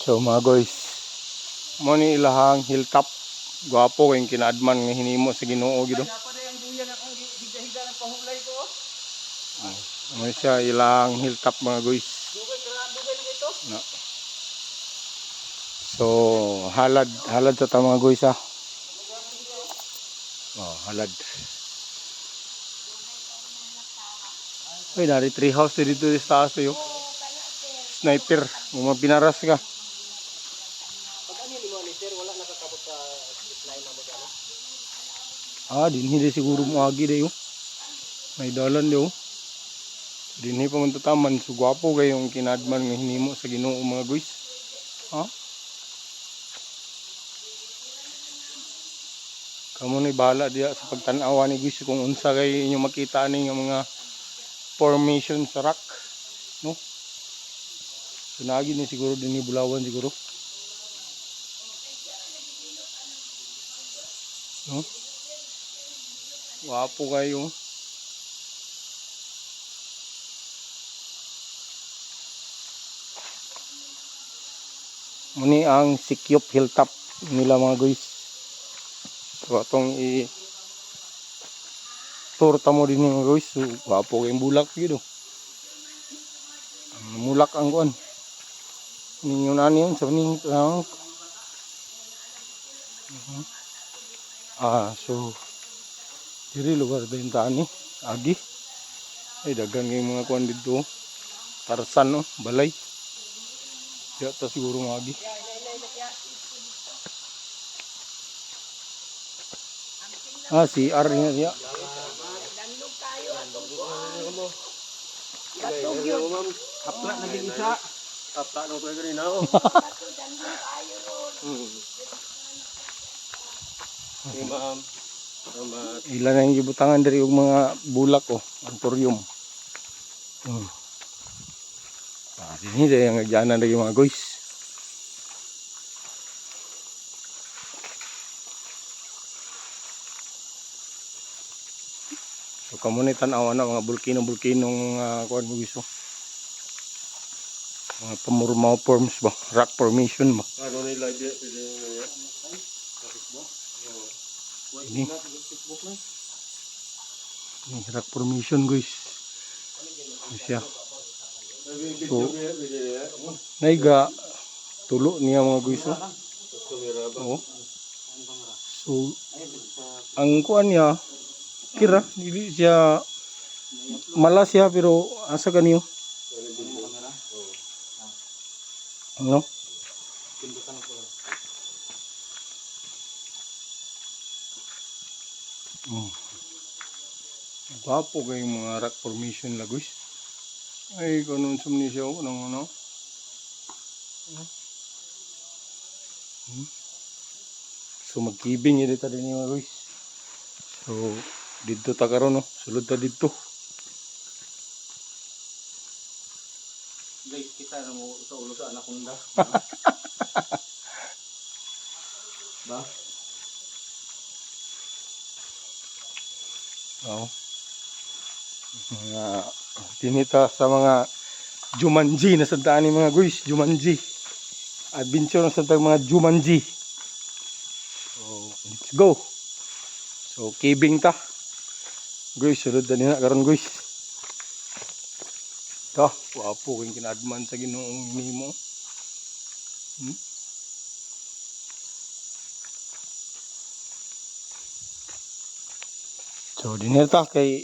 So mga guys, mo ni ilahang hilltop. Gwapo kayong kinaadman nga hinimo sa Ginoo gido. Ano siya ilang hilltop mga guys. No. So halad sa ta mga guys ha. Oh, halad. Ay, dari tree house dito sa taas yo. Sniper, mga pinaras ka. Dinhi siguro mo agi dayo. May dalan dayo. Dinhi pa man tataman, so gwapo kayong kinadman nga hinimo sa Ginoo mga guys. Ha? Kamo ni bahala diya sa pagtan-awa ni guys kung unsa kay inyo makita ani nga mga formation sa rock, no? So nagi ni siguro dinhi Bulawan siguro. No? Gwapo kayo. Muni ang Sikyop Hilltop nila mga guys. So atong tour ta mo din mga guys. So gwapo kayong bulak gyud. Mulak ang kuan. Ninyo na niyon sa ning so diri lugar bentahan ni agi. Ay dagan kay mga kuan dito. Tarsan no, balay. Diya ta siguro agi. Si R niya diya. Hapla na gid isa. Hapla na ko gani na. Ma'am. Ilan na yung gibutangan dari og mga bulak antorium. Dinhi day ang agyanan dari mga guys. So kamo ni tan-aw na mga bulkino-bulkinong kuan mo guys. Mga pamurmaw forms ba, rock formation ba. Ano nila diya Ini rock formation guys. Siya. So naiga tulo niya mga guys. So ang kuan niya kira dili siya malas siya pero asa kaniyo. Ano? Gwapo kay mga rock formation la guys. Ay kanon sumni siya nang ano. So magkibing dito din mga guys. So dito ta karon no, sulod ta dito. guys kita na mo sa ulo sa anaconda. Ba? Tinita sa mga Jumanji na santaan ni mga guys, Jumanji. Adventure na santaan mga Jumanji. So, let's go. So, kibing ta. Guys, sulod na nila karon guys. Ito, wapo kong kinadman sa Ginoong nimo. So, dinita kay